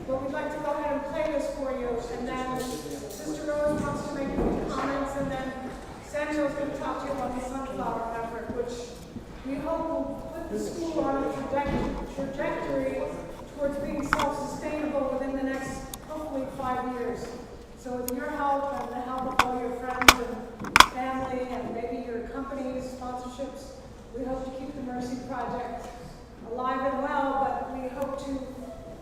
But we'd like to go ahead and play this for you, and then Sister Rose wants to make a few comments, and then Samuel's going to talk to you about the sunflower effort, which we hope will put the school on a trajectory towards being self-sustainable within the next, hopefully, 5 years. So with your help and the help of all your friends and family and maybe your companies, sponsorships, we hope to keep the Mercy Project alive and well, but we hope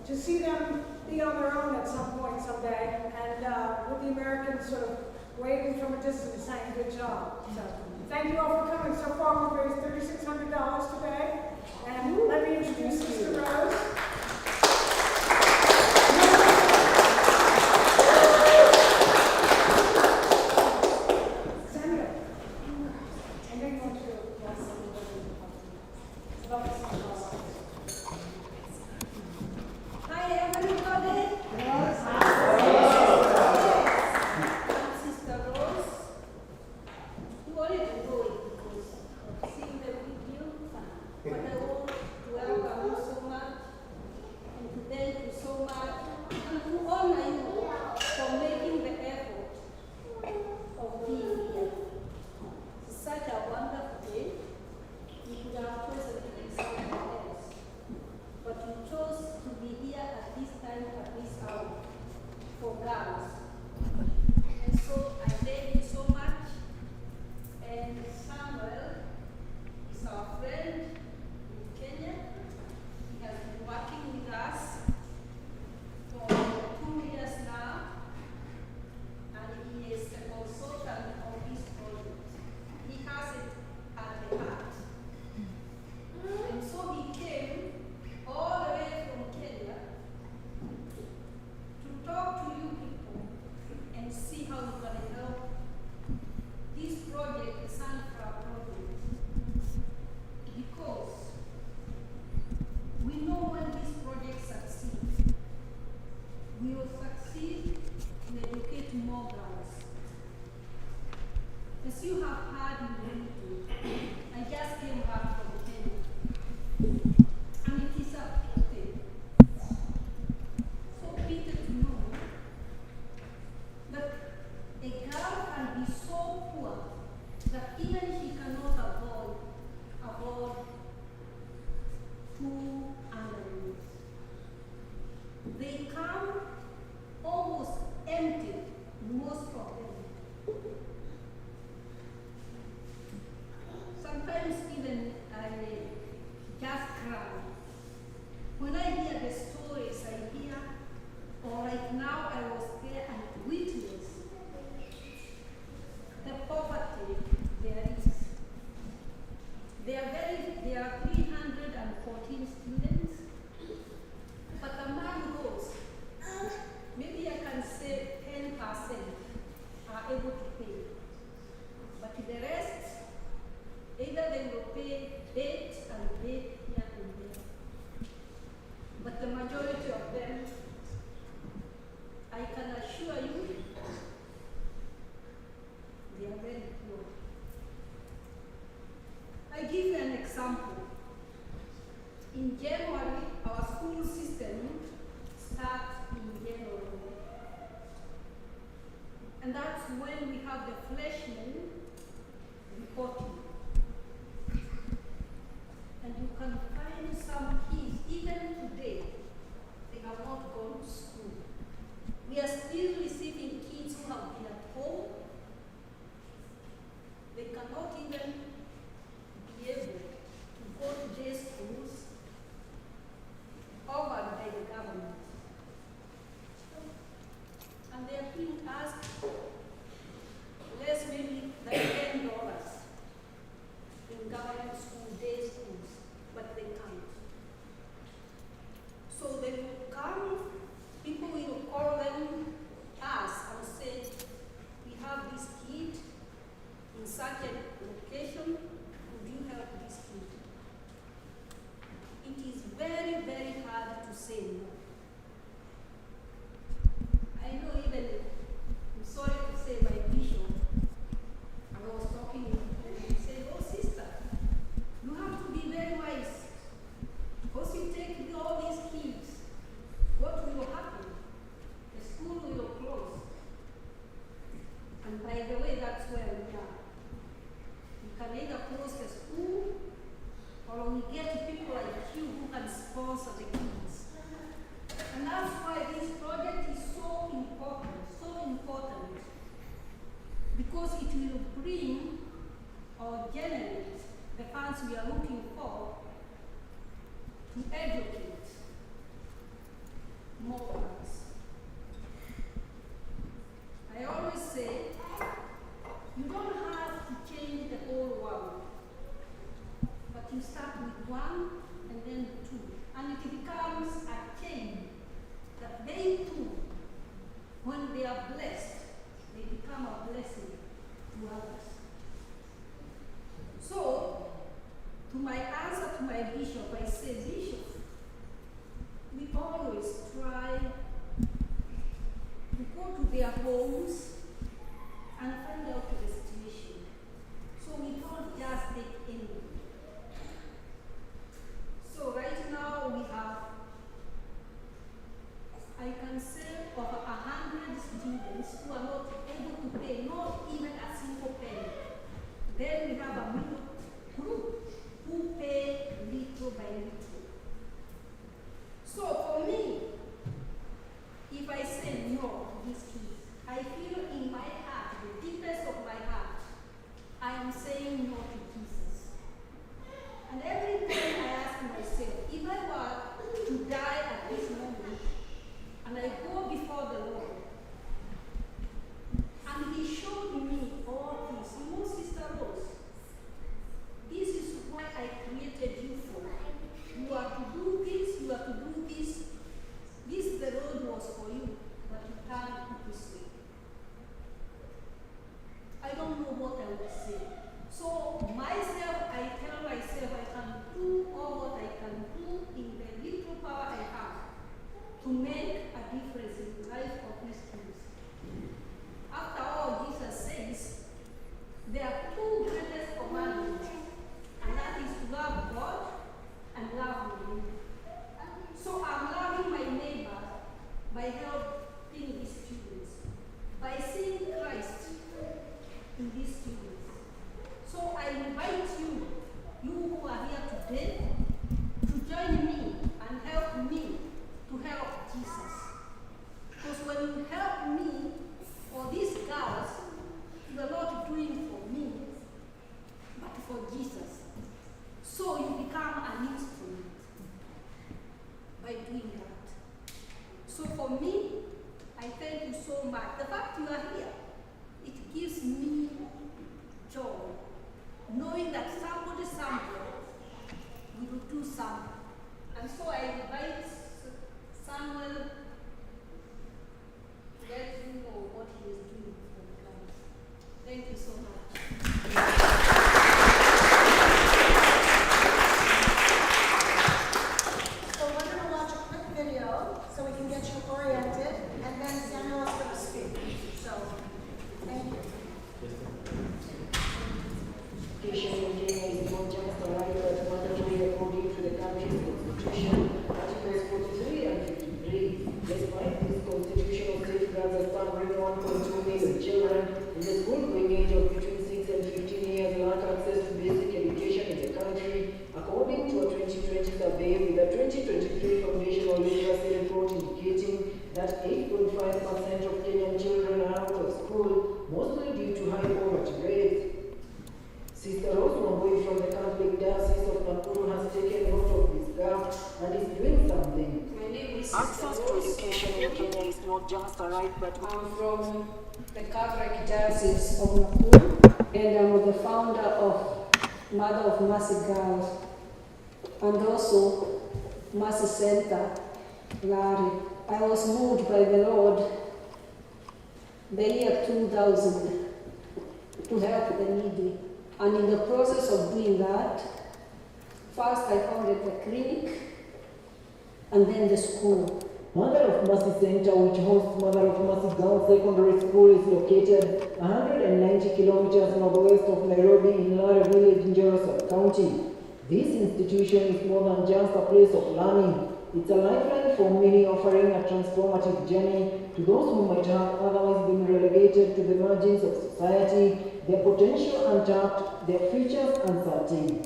to see them be on their own at some point someday, and with the Americans sort of waving from a distance saying good job. So thank you all for coming. So far we've raised $3,600 today, and let me introduce Sister Rose. homes and find out the situation. So we don't just take anyone. So right now we have, I can say, over 100 students who are not able to pay, not even a single penny. Then we have a middle group who pay little by little. So for me, if I say no to these kids, I feel in my heart, the deepest of my heart, I am saying no to Jesus. And every time I ask myself, if I were to die at this moment, and I go before the Lord, and He showed me all this, you know, Sister Rose, this is what I created you for. You are to do this, you are to do this. This, the road was for you, but you can't do this way. I don't know what I would say. So myself, I tell myself I can do all what I can do in the little power I have to make a difference in the life of these kids. After all, Jesus says there are two greatest commandments, and that is to love God and love my neighbor. So I'm loving my neighbor by helping these students, by seeing Christ in these students. So I invite you, you who are here today, to join me and help me to help Jesus. Because when you help me, or these girls, you are not doing for me, but for Jesus. So you become an instrument by doing that. So for me, I thank you so much. The fact you are here, it gives me joy, knowing that somebody somewhere will do something. And so I invite Samuel to let you know what he is doing for the girls. Thank you so much. So we're going to watch a quick video so we can get you oriented, and then Samuel is going to speak. So, thank you. Education in Kenya is not just a right but mandatory according to the country's constitution, Articles 43 and 53. Despite these constitutional safeguards, a staggering 1.2 million children in the school-going age of between 6 and 15 years lack access to basic education in the country, according to a 2020 survey with the 2023 Foundational Literacy Report indicating that 8.5% of Kenyan children are out of school, mostly due to high poverty rates. Sister Rose Wambui from the Catholic Diocese of Nakuru has taken note of this gap and is doing something. My name is Access to education in Kenya is not just a right but I'm from the Catholic Diocese of Nakuru, and I'm the founder of Mother of Mercy Girls, and also Mercy Center, Lari. I was moved by the Lord the year 2000 to help the needy. And in the process of doing that, first I founded the clinic and then the school. Mother of Mercy Center, which hosts Mother of Mercy Girls Secondary School, is located 190 kilometers northwest of Nairobi in Lari Village in Jerusalem County. This institution is more than just a place of learning. It's a lifeline for many, offering a transformative journey to those who might have otherwise been relegated to the margins of society, their potential untapped, their futures uncertain.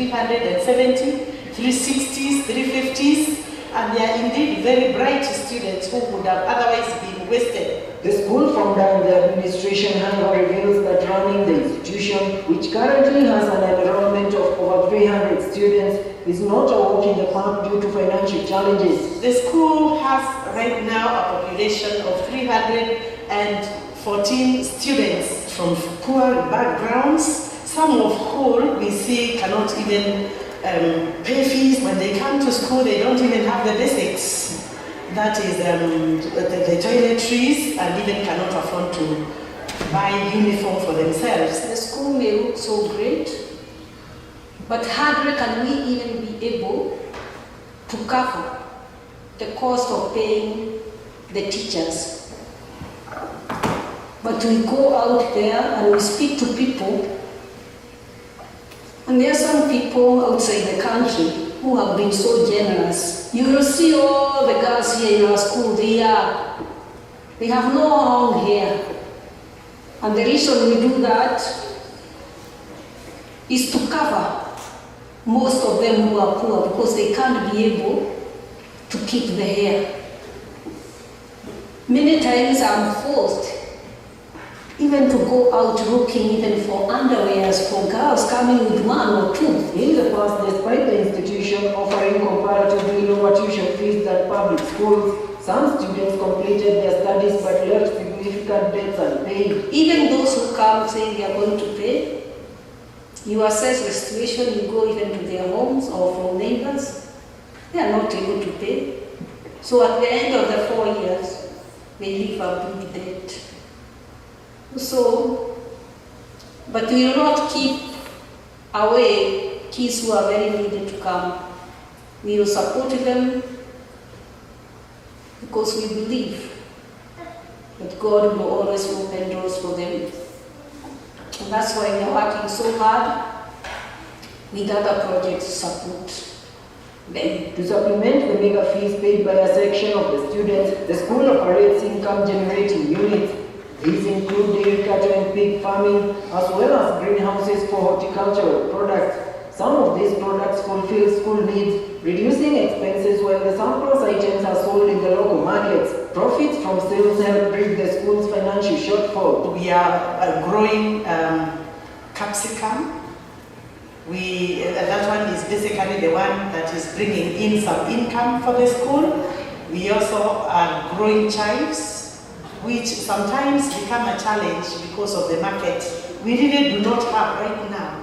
370, 360s, 350s, and they are indeed very bright students who would have otherwise been wasted. The school founder and the administration however reveals that running the institution, which currently has an enrollment of over 300 students, is not a walk in the park due to financial challenges. The school has right now a population of 314 students from poor backgrounds, some of whom we see cannot even pay fees. When they come to school, they don't even have the basics. That is the toiletries, and even cannot afford to buy uniform for themselves. The school may look so great, but hardly can we even be able to cover the cost of paying the teachers. But we go out there and we speak to people, and there are some people outside the country who have been so generous. You will see all the girls here in our school, they have no long hair. And the reason we do that is to cover most of them who are poor, because they can't be able to keep the hair. Many times I'm forced even to go out looking even for underwears for girls coming with one or two. In the past, despite the institution offering comparatively lower tuition fees than public schools, some students completed their studies but left significant debts unpaid. Even those who come saying they are going to pay, you assess the situation, you go even to their homes or from neighbors, they are not able to pay. So at the end of the 4 years, they leave a big debt. So, but we will not keep away kids who are very needed to come. We will support them because we believe that God will always open doors for them. And that's why we are working so hard with other projects to support them. To supplement the mega fees paid by a section of the students, the school operates income-generating units. These include dairy cattle and pig farming, as well as greenhouses for horticultural products. Some of these products fulfill school needs, reducing expenses while the surplus items are sold in the local markets. Profits from sales help bridge the school's financial shortfall. We are growing capsicum. That one is basically the one that is bringing in some income for the school. We also are growing chives, which sometimes become a challenge because of the market. We really do not have right now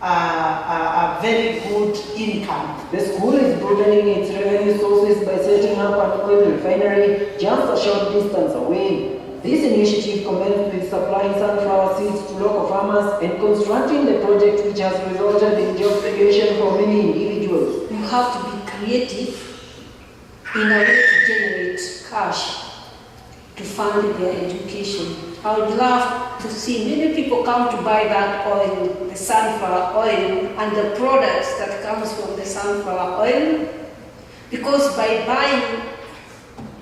a very good income. The school is broadening its revenue sources by setting up an oil refinery just a short distance away. This initiative commenced with supplying sunflower seeds to local farmers and constructing the project, which has resulted in job creation for many individuals. You have to be creative in a way to generate cash to fund their education. I would love to see many people come to buy that oil, the sunflower oil, and the products that comes from the sunflower oil, because by buying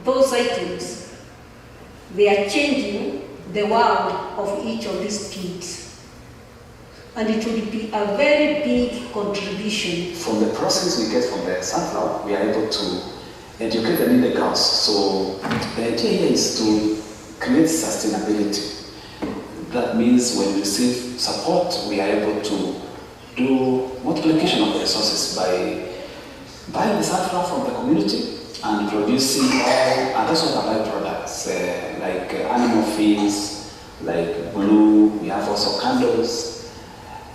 those items, they are changing the world of each of these kids. And it will be a very big contribution. From the process we get from the sunflower, we are able to educate the needy girls. So the idea here is to create sustainability. That means when we receive support, we are able to do multiplication of the resources by buying the sunflower from the community and producing oil and also the byproducts like animal feeds, like glue. We have also candles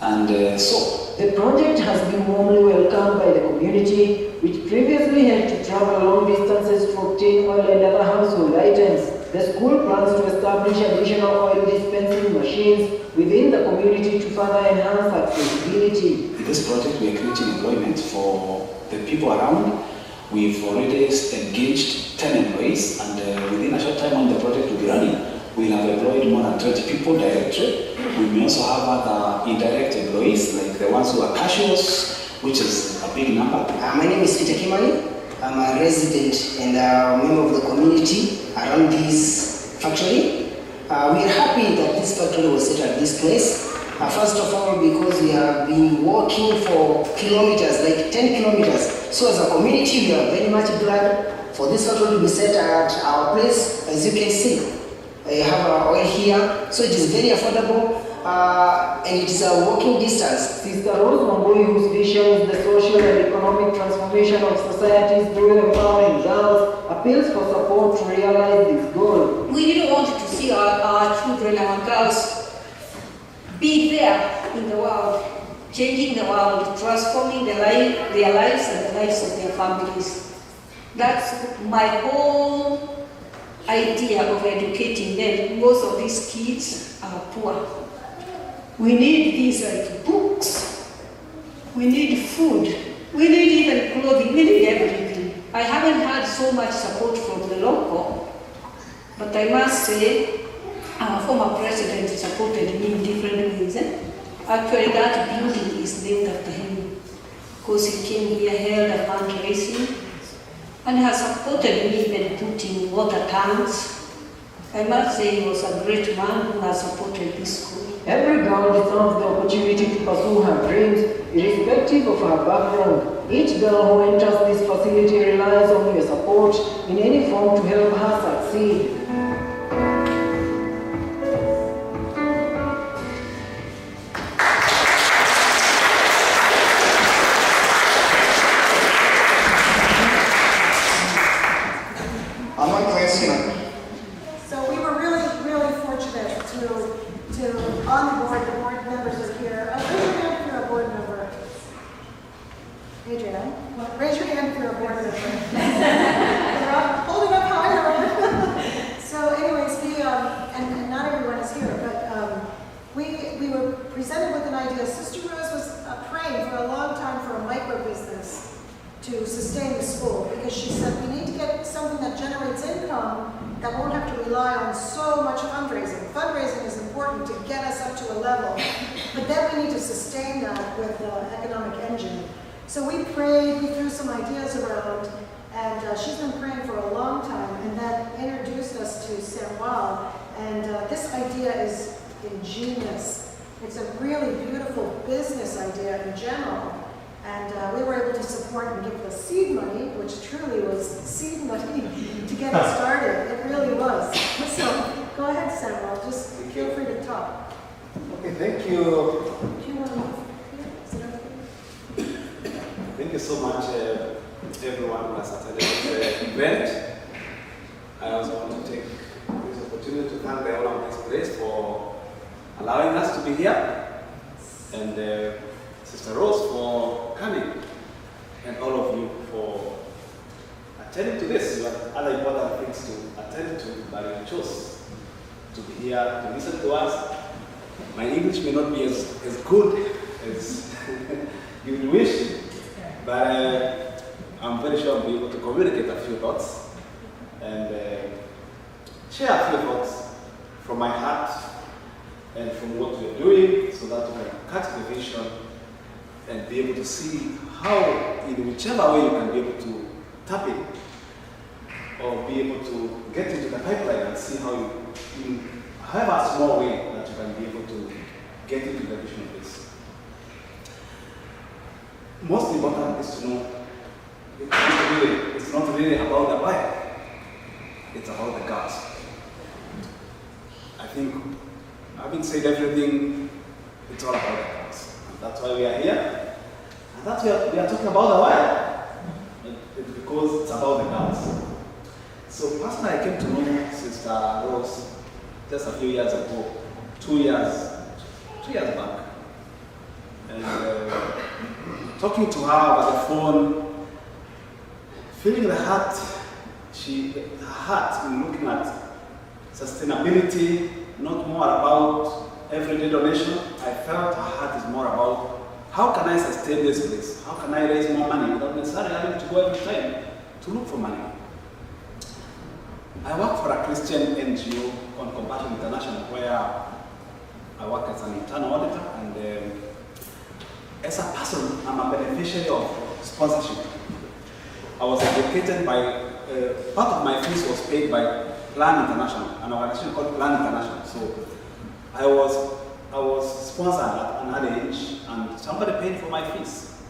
and soap. The project has been warmly welcomed by the community, which previously had to travel long distances to obtain oil and other household items. The school plans to establish additional oil dispensing machines within the community to further enhance accessibility. In this project, we are creating employment for the people around. We've already engaged 10 employees, and within a short time when the project will be running, we'll have employed more than 20 people directly. We may also have other indirect employees, like the ones who are cashiers, which is a big number. My name is Peter Kimani. I'm a resident and a member of the community around this factory. We are happy that this factory was set at this place First of all, because we have been walking for kilometers, like 10 kilometers. So as a community, we are very much glad for this photo to be set at our place. As you can see, I have our oil here, so it is very affordable. And it is a walking distance. Sister Rose Mamboi, whose vision is the social and economic transformation of societies through empowering girls, appeals for support to realize this goal. We really wanted to see our children, our girls, be there in the world, changing the world, transforming their lives and the lives of their families. That's my whole idea of educating them. Most of these kids are poor. We need these like books, we need food, we need even clothing, we need everything. I haven't had so much support from the local, but I must say our former president supported me in different ways. Actually, that building is named after him because he came here, held a fundraising, and has supported me even putting water tanks. I must say he was a great man who has supported this school. Every girl deserves the opportunity to pursue her dreams, irrespective of her background. Each girl who enters this facility relies on your support in any form to help her succeed. So we were really fortunate to onboard. The board members are here. Raise your hand if you're a board member. Adrienne, raise your hand if you're a board member. You're up, holding up higher. So anyways, and not everyone is here, but we were presented with an idea. Sister Rose was praying for a long time for a micro business to sustain the school, because she said we need to get something that generates income that won't have to rely on so much fundraising. Fundraising is important to get us up to a level, but then we need to sustain that with economic engine. So we prayed, we threw some ideas around, and she's been praying for a long time, and that introduced us to Samuel. And this idea is ingenious. It's a really beautiful business idea in general. And we were able to support and give the seed money, which truly was seed money to get it started. It really was. So go ahead, Samuel. Just feel free to talk. Okay, thank you. Do you want to move? Is it okay? Thank you so much, everyone who has attended this event. I also want to take this opportunity to thank the owner of this place for allowing us to be here, and Sister Rose for coming, and all of you for attending to this. You have other important things to attend to, but you chose to be here to listen to us. My English may not be as good as you would wish, but I'm very sure I'll be able to communicate a few thoughts and share a few thoughts from my heart and from what we're doing, so that we can catch the vision and be able to see how, in whichever way you can be able to tap in, or be able to get into the pipeline and see how you have a small way that you can be able to get into the vision of this. Most important is to know it's not really about the Bible, it's about the gospel. I think, having said everything, it's all about the gospel. That's why we are here, and that's why we are talking about the word. It's because it's about the gospel. So personally, I came to know Sister Rose just a few years ago, 2 years back, and talking to her over the phone, feeling her heart in looking at sustainability, not more about everyday donation. I felt her heart is more about how can I sustain this place? How can I raise more money without necessarily having to go every time to look for money? I work for a Christian NGO on Compassion International, where I work as an internal auditor, and as a person, I'm a beneficiary of sponsorship. I was educated by, part of my fees was paid by Plan International, an organization called Plan International. So I was I was sponsored at an early age, and somebody paid for my fees.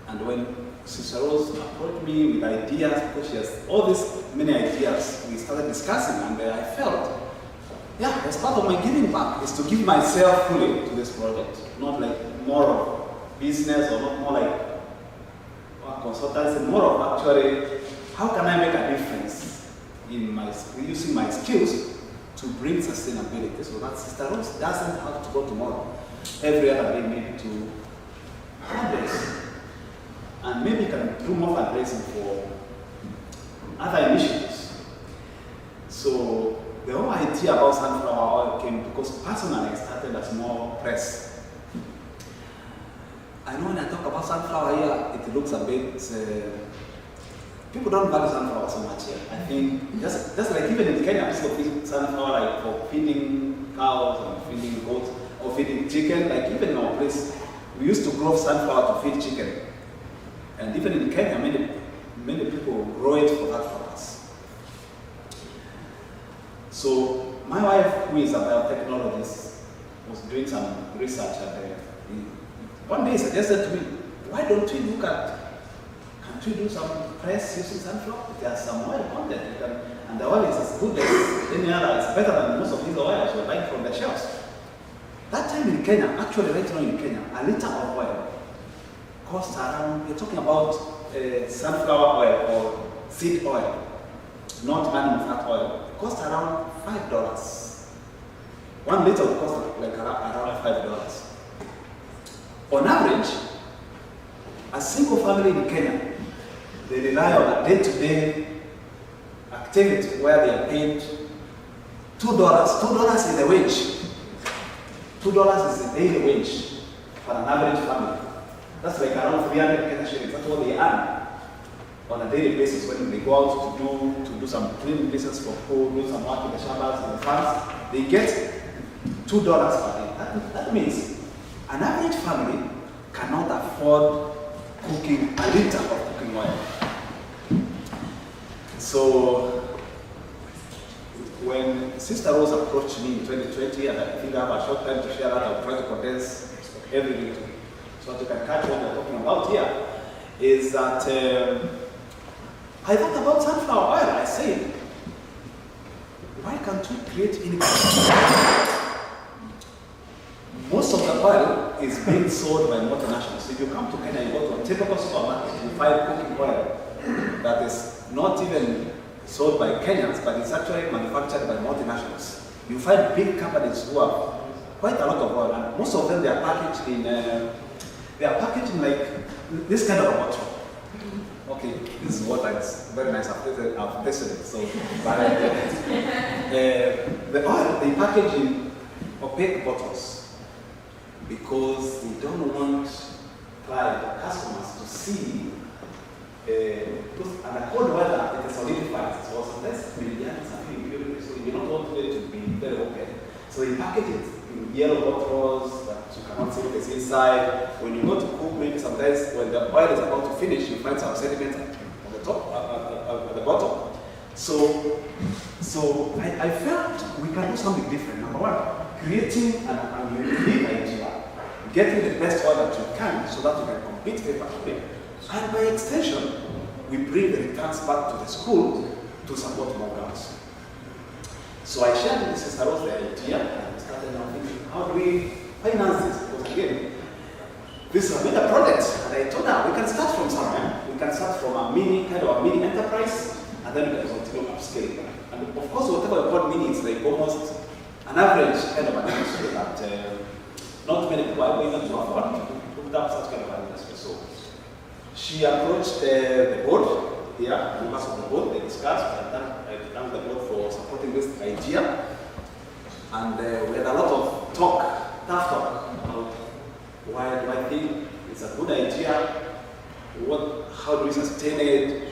And when Sister Rose approached me with ideas, because she has all these many ideas, we started discussing, and I felt, yeah, as part of my giving back is to give myself fully to this project, not like more of business or not more like consultancy, more of actually how can I make a difference in my using my skills to bring sustainability, so that Sister Rose doesn't have to go tomorrow, every other day maybe to fundraise, and maybe can do more fundraising for other initiatives. So the whole idea about sunflower oil came because personally I started as more press. I know when I talk about sunflower here, it looks a bit, people don't value sunflower so much here. I think just like even in Kenya, people feed sunflower like for feeding cows and feeding goats or feeding chicken. Like even in our place, we used to grow sunflower to feed chicken. And even in Kenya, many people grow it for that purpose. So my wife, who is a biotechnologist, was doing some research and one day suggested to me, why don't we look at, can't we do some press using sunflower? There's some oil content, and the oil is as good as any other, it's better than most of these oils we're buying from the shelves. That time in Kenya, actually right now in Kenya, a liter of oil costs around, we're talking about sunflower oil or seed oil, not animal fat oil, costs around $5. 1 liter would cost like around $5. On average, a single family in Kenya, they rely on a day-to-day activity where they are paid $2. $2 is the wage. $2 is the daily wage for an average family. That's like around 300 Kenya shillings. That's what they earn on a daily basis when they go out to do some cleaning business for food, do some work in the shambas and the farms. They get $2 per day. That means an average family cannot afford cooking a liter of cooking oil. So when Sister Rose approached me in 2020, and I think I have a short time to share that, I'll try to condense everything so that you can catch what we're talking about here, is that I thought about sunflower oil. I said, why can't we create inequality? Most of the oil is being sold by multinationals. If you come to Kenya, you go to a typical supermarket, you find cooking oil that is not even sold by Kenyans, but it's actually manufactured by multinationals. You find big companies who have quite a lot of oil, and most of them they are packaged in like this kind of a bottle. Okay, this is water. It's very nice. I've tasted it. So, but the oil they package in opaque bottles, because they don't want customers to see, because under cold weather it solidifies, so sometimes something impurity, so you don't want it to be very open. So they package it in yellow bottles that you cannot see what is inside. When you go to cook, maybe sometimes when the oil is about to finish, you find some sediment on the top, at the bottom. So I felt we can do something different. Number one, creating a unique idea, getting the best oil that you can so that you can compete favorably. And by extension, we bring the returns back to the school to support more girls. So I shared with Sister Rose the idea, and we started now thinking, how do we finance this? Because again, this is a mega project, and I told her we can start from somewhere. We can start from a mini enterprise, and then we can continue upscaling. And of course, whatever we call mini is like almost an average kind of an industry that not many people are able to afford to put up such kind of an industry. So she approached the board here, members of the board. They discussed, I thanked the board for supporting this idea. And we had a lot of tough talk about why do I think it's a good idea, how do we sustain it,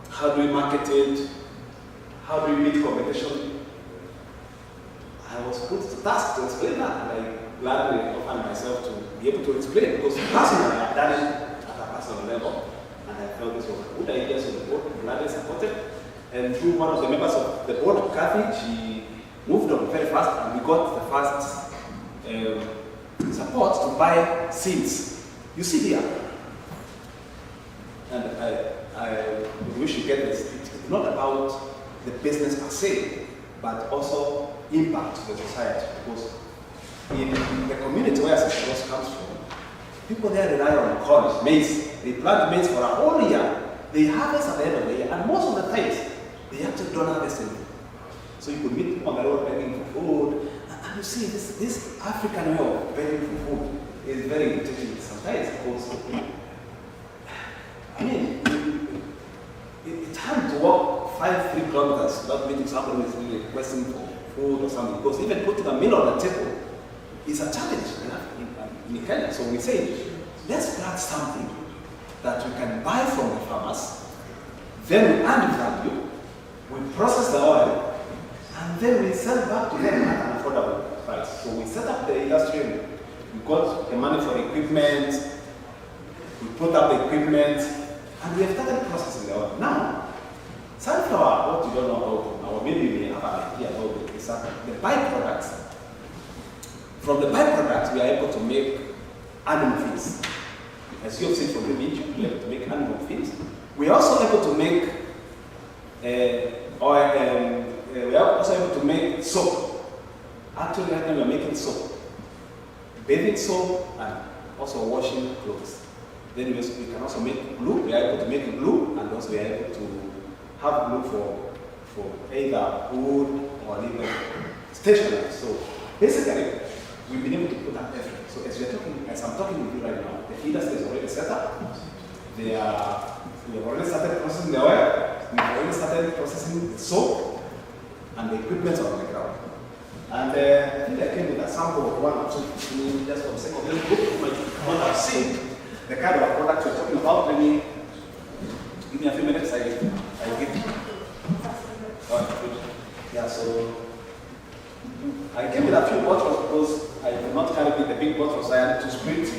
how do we market it, how do we meet competition. I was put to task to explain that, and I gladly offered myself to be able to explain, because personally I've done it at a personal level, and I felt this was a good idea, so the board gladly supported. And through one of the members of the board, Kathy, she moved on very fast, and we got the first support to buy seeds. You see here, and we should get this. It's not about the business per se, but also impact to the society. Because in the community where Sister Rose comes from, people there rely on corn, maize. They plant maize for a whole year. They harvest at the end of the year, and most of the times, they actually don't harvest anything. So you could meet people on the road begging for food, and you see this African way of begging for food is very irritating sometimes. Also, I mean, it's hard to walk 3 kilometers without meeting somebody who is really requesting for food or something. Because even putting a meal on the table is a challenge in Kenya. So we say, let's plant something that we can buy from the farmers, then we add value, we process the oil, and then we sell back to them at an affordable price. So we set up the industry, we got the money for equipment, we put up the equipment, and we have started processing the oil. Now, sunflower, what you don't know about, or maybe we have an idea about it, is that the byproducts, from the byproducts, we are able to make animal feeds. As you have seen from the video, we are able to make animal feeds. We are also able to make oil, we are also able to make soap. Actually, right now we are making soap. Bathing soap and also washing clothes. Then we can also make glue. We are able to make glue, and also we are able to have glue for either wood or even stationery. So basically, we've been able to put that effort. So as I'm talking with you right now, the industry is already set up. We have already started processing the oil. We've already started processing the soap, and the equipment are on the ground. And I think I came with a sample of one or two, just for the sake of this book. You might not have seen the kind of product we're talking about. Let me give me a few minutes. I give. Yeah, so I came with a few bottles because I could not carry the big bottles. So I had to split.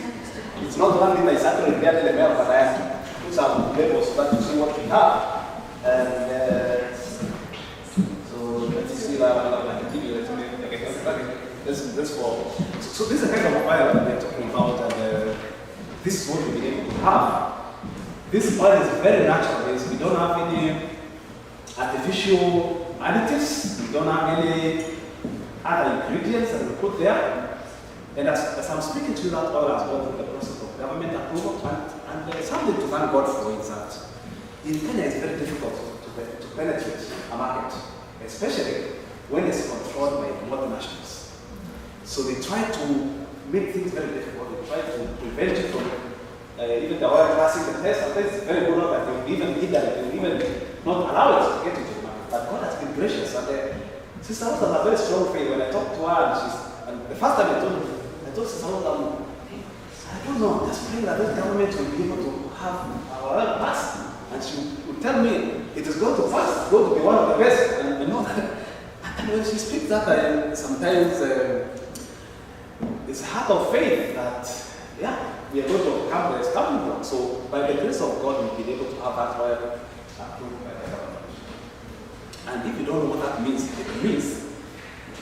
It's not 1 liter, it's actually barely the milk, but I have to put some labels so that you see what we have. And so let's see that I can give you this for. So this is the kind of oil that we're talking about, and this is what we've been able to have. This oil is very natural. We don't have any artificial additives. We don't have any other ingredients that we put there. And as I'm speaking to you, that oil has gone through the process of government approval, and something to thank God for is that in Kenya it's very difficult to penetrate a market, especially when it's controlled by multinationals. So they try to make things very difficult. They try to prevent it from even the oil classic the test. Sometimes it's very good that they will even hit that, they will even not allow it to get into the market. But God has been gracious. And Sister Rose has a very strong faith. When I talked to her, and the first time I told Sister Rose, I don't know, just praying that this government will be able to have our oil pass. And she would tell me, it is going to pass, it's going to be one of the best. And you know that. And when she speaks that, sometimes it's a heart of faith that, yeah, we are going to come where it's coming from. So by the grace of God, we've been able to have that oil approved by the government. And if you don't know what that means, it means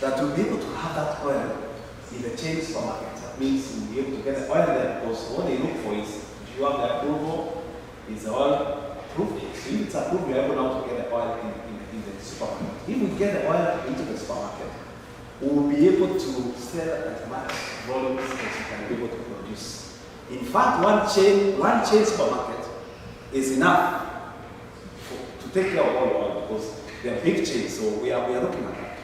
that you'll be able to have that oil in the chain supermarket. That means you'll be able to get the oil there, because what they look for is, if you have the approval, is the oil approved? So if it's approved, you're able now to get the oil in the supermarket. If we get the oil into the supermarket, we will be able to sell as much volumes as we can be able to produce. In fact, one chain supermarket is enough to take care of all the oil, because they are big chains, so we are looking at that.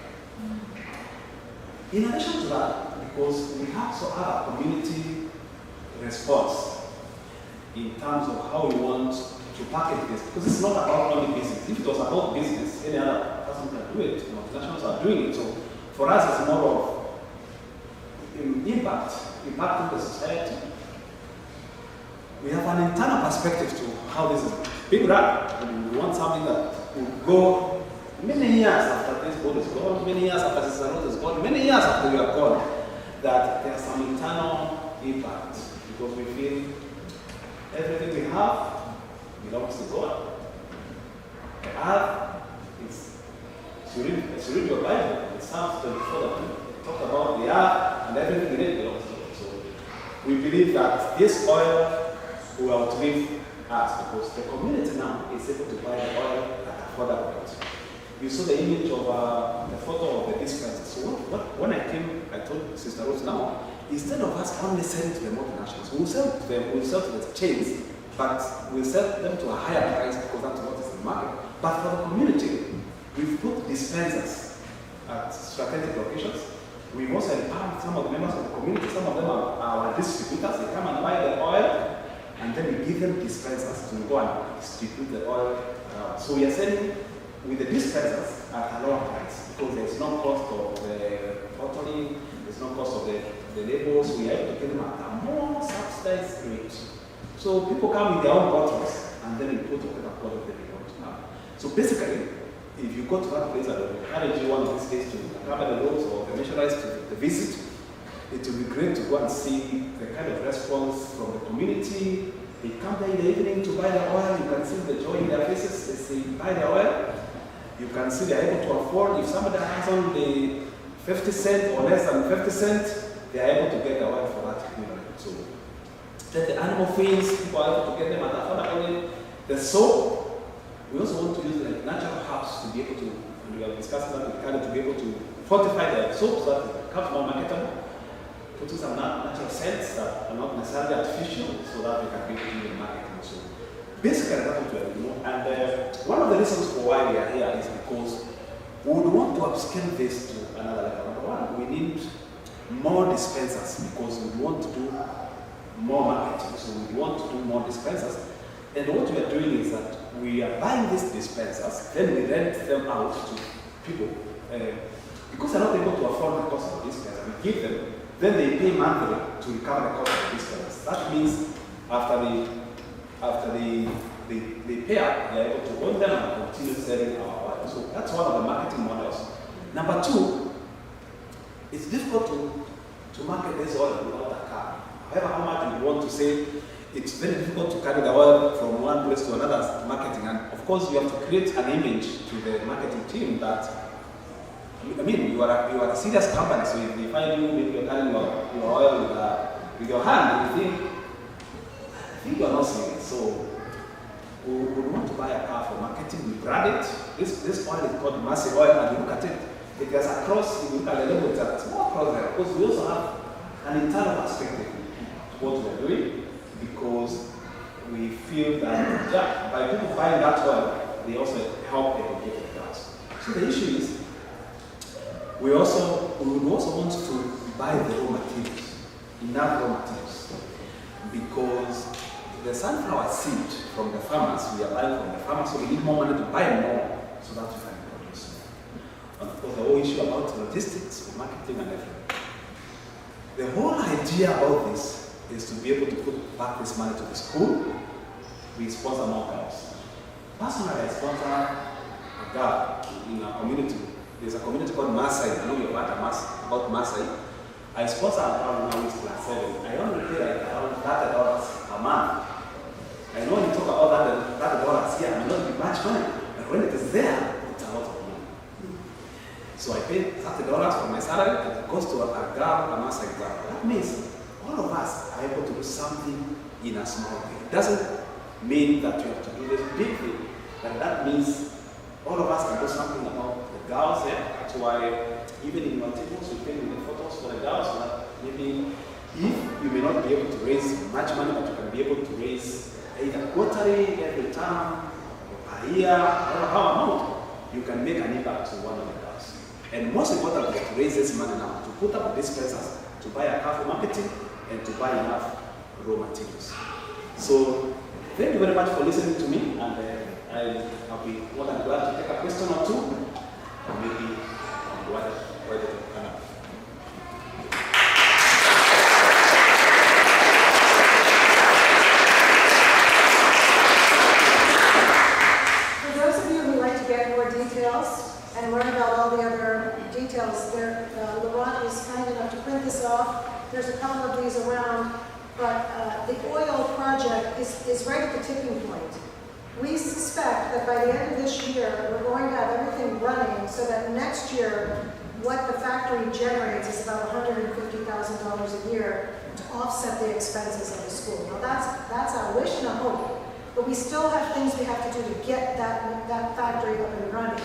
In addition to that, because we also have a community response in terms of how we want to package this, because it's not about only business. If it was about business, any other person can do it. Multinationals are doing it. So for us, it's more of impacting the society. We have an internal perspective to how this is being run. We want something that will go many years after this board is gone, many years after this road is gone, many years after we are gone, that there's some internal impact, because we feel everything we have belongs to God. The earth is, as you read your Bible, it Psalms 24 that talk about the earth and everything in it belongs to God. So we believe that this oil will outlive us because the community now is able to buy the oil at affordable price. You saw the image of the photo of the dispenser. So when I came, I told Sister Rose now, instead of us only selling to the multinationals, we'll sell to them, we'll sell to the chains, but we'll sell them to a higher price because that's what is in the market. But for the community, we've put dispensers at strategic locations. We've also empowered some of the members of the community. Some of them are our distributors. They come and buy the oil, and then we give them dispensers to go and distribute the oil. So we are selling with the dispensers at a lower price because there's no cost of the bottling, there's no cost of the labels. We are able to get them at a more subsidized rate. So people come with their own bottles, and then we put whatever product that they want to have. So basically, if you go to that place, I will encourage you one of these days to cover the roads or the missionaries to visit. It will be great to go and see the kind of response from the community. They come there in the evening to buy the oil. You can see the joy in their faces as they buy the oil. You can see they're able to afford. If somebody has only 50 cents or less than 50 cents, they are able to get the oil for that equivalent. So then the animal feeds, people are able to get them at affordable. The soap, we also want to use like natural herbs to be able to, and we are discussing that with Karen, to be able to fortify the soap so that it becomes more marketable. Putting some natural scents that are not necessarily artificial so that we can be able to do marketing. So basically that's what we are doing. And one of the reasons for why we are here is because we would want to upscale this to another level. Number one, we need more dispensers because we want to do more marketing. So we want to do more dispensers. And what we are doing is that we are buying these dispensers, then we rent them out to people. Because they're not able to afford the cost of the dispenser, we give them, then they pay monthly to recover the cost of the dispensers. That means after they pay up, they are able to own them and continue selling our oil. So that's one of the marketing models. Number two, it's difficult to market this oil without a car. However, how much we want to say, it's very difficult to carry the oil from one place to another marketing. And of course, you have to create an image to the marketing team that, I mean, you are a serious company, so if they find you, maybe you're carrying your oil with your hand, I think you're not serious. So we want to buy a car for marketing, we brand it. This oil is called Massive Oil, and you look at it, it has a cross, if you look at the label, it's a small cross there, because we also have an internal perspective to what we're doing. Because we feel that by people buying that oil, they also help educate the girls. So the issue is, we would also want to buy the raw materials, enough raw materials, because the sunflower seed from the farmers, we are buying from the farmers, so we need more money to buy more so that we can produce more. And of course, the whole issue about logistics, marketing, and everything. The whole idea about this is to be able to put back this money to the school. We sponsor more girls. Personally, I sponsor a girl in our community. There's a community called Maasai. I know you've heard about Maasai. I sponsor a girl now who's class 7. I only pay like around $30 a month. I know when you talk about $30 here, it may not be much money, but when it is there, it's a lot of money. So I pay $30 for my salary, and it goes to a girl, a Maasai girl. That means all of us are able to do something in a small way. It doesn't mean that you have to do this big thing, but that means all of us can do something about the girls here. That's why even in your tables, we paint the photos for the girls, so that maybe if you may not be able to raise much money, but you can be able to raise either quarterly, every term, or per year, or how amount, you can make an impact to one of the girls. And most importantly, to raise this money now, to put up dispensers, to buy a car for marketing, and to buy enough raw materials. So, thank you very much for listening to me, and I'll be more than glad to take a question or two, and maybe whether to come up. For those of you who like to get more details and learn about all the other details, Laurent is kind enough to print this off. There's a couple of these around, but the oil project is right at the tipping point. We suspect that by the end of this year, we're going to have everything running so that next year what the factory generates is about $150,000 a year to offset the expenses of the school. Now that's our wish and our hope, but we still have things we have to do to get that factory up and running.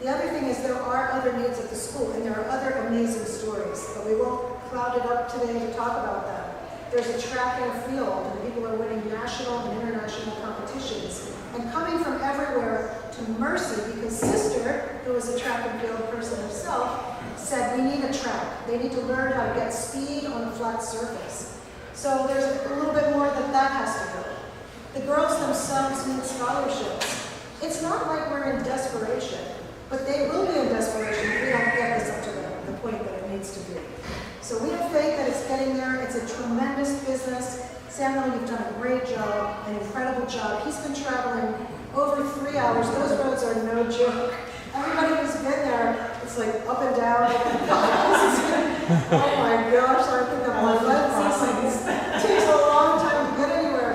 The other thing is there are other needs at the school, and there are other amazing stories, but we won't cloud it up today to talk about them. There's a track and a field, and people are winning national and international competitions, and coming from everywhere to Mercy, because Sister, who was a track and field person herself, said we need a track. They need to learn how to get speed on a flat surface. So there's a little bit more that has to go. The girls themselves need scholarships. It's not like we're in desperation, but they will be in desperation if we don't get this up to the point that it needs to be. So we have faith that it's getting there. It's a tremendous business. Samuel, you've done a great job, an incredible job. He's been traveling over 3 hours. Those roads are no joke. Everybody who's been there, it's like up and down. Oh my gosh, I think that my legs, it takes a long time to get anywhere.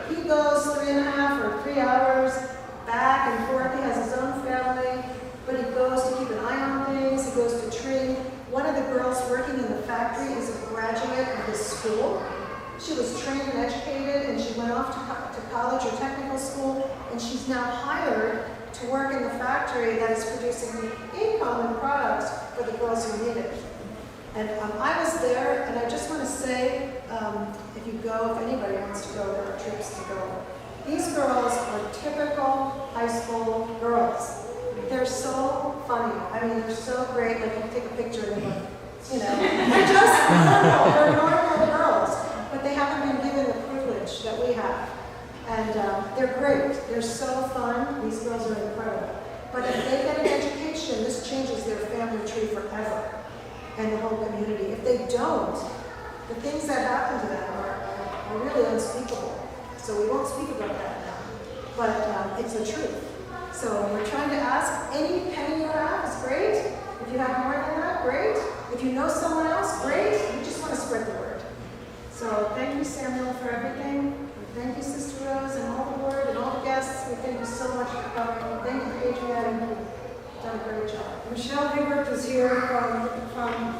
He goes 3.5 or 3 hours back and forth. He has his own family, but he goes to keep an eye on things. He goes to train. One of the girls working in the factory is a graduate of his school. She was trained and educated, and she went off to college or technical school, and she's now hired to work in the factory that is producing income and products for the girls who need it. And I was there, and I just want to say, if you go, if anybody wants to go, there are trips to go. These girls are typical high school girls. They're so funny. I mean, they're so great. Like, you take a picture of them, you know. They're just normal. They're normal girls. But they haven't been given the privilege that we have. And they're great. They're so fun. These girls are incredible. But if they get an education, this changes their family tree forever and the whole community. If they don't, the things that happen to them are really unspeakable. So we won't speak about that now. But it's the truth. So we're trying to ask, any penny you have is great. If you have more than that, great. If you know someone else, great. We just want to spread the word. So thank you, Samuel, for everything. Thank you, Sister Rose, and all the board, and all the guests. We thank you so much for coming. Thank you, Adrienne. You've done a great job. Michelle Hibbert is here from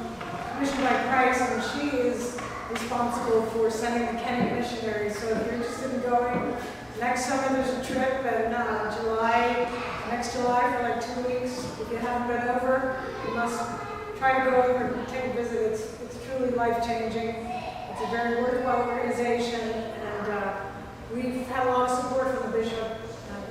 Mission by Christ, and she is responsible for sending the Kenny missionaries. So if you're interested in going, next summer there's a trip in next July for like 2 weeks. If you haven't been over, you must try to go over and take a visit. It's truly life-changing. It's a very worthwhile organization, and we've had a lot of support from the bishop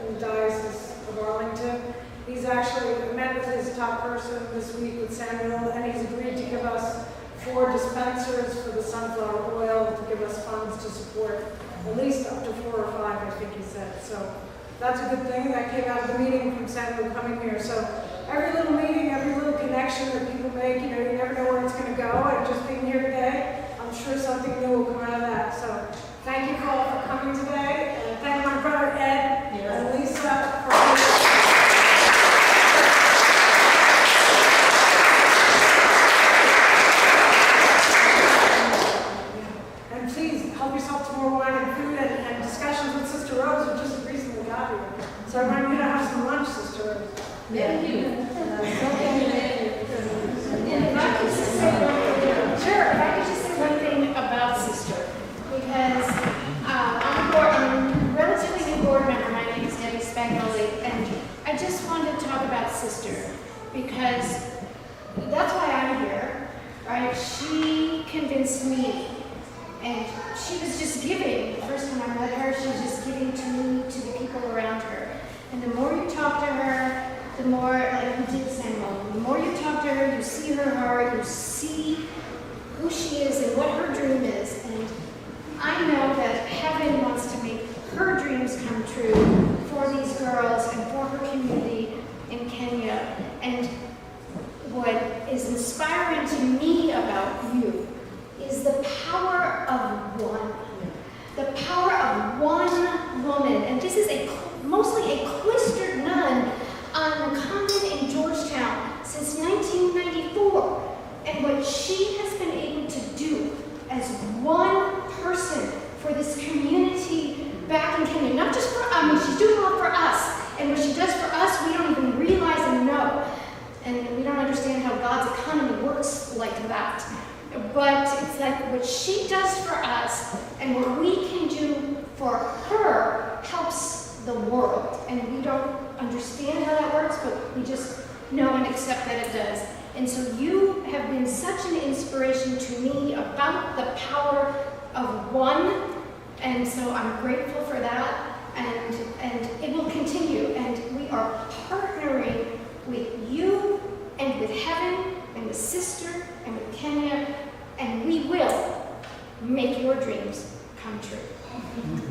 in the Diocese of Arlington. He's actually met with his top person this week with Samuel, and he's agreed to give us 4 dispensers for the sunflower oil to give us funds to support at least up to 4 or 5, I think he said. So that's a good thing. That came out of the meeting from Samuel coming here. So every little meeting, every little connection that people make, you never know where it's going to go. And just being here today, I'm sure something new will come out of that. So thank you all for coming today. And thank my brother Ed and Lisa for so I'm going to have some lunch, Sister Rose. Thank you. Sure, if I could just say one thing about Sister, because I'm a relatively new board member. My name is Debbie Spagnoli, and I just wanted to talk about Sister, because that's why I'm here, right? She convinced me, and she was just giving. The first time I met her, she was just giving to me, to the people around her. And the more you talk to her, the more, like we did Samuel, the more you talk to her, you see her heart, you see who she is and what her dream is. And I know that heaven wants to make her dreams come true for these girls and for her community in Kenya. And what is inspiring to me about you is the power of one. The power of one woman. And this is mostly a cloistered nun on the convent in Georgetown since 1994. And what she has been able to do as one person for this community back in Kenya, not just for, she's doing a lot for us. And what she does for us, we don't even realize and know. and we don't understand how God's economy works like that. But it's like what she does for us and what we can do for her helps the world. And we don't understand how that works, but we just know and accept that it does. And so you have been such an inspiration to me about the power of one. And so I'm grateful for that. And it will continue. And we are partnering with you and with heaven and with Sister and with Kenya. And we will make your dreams come true.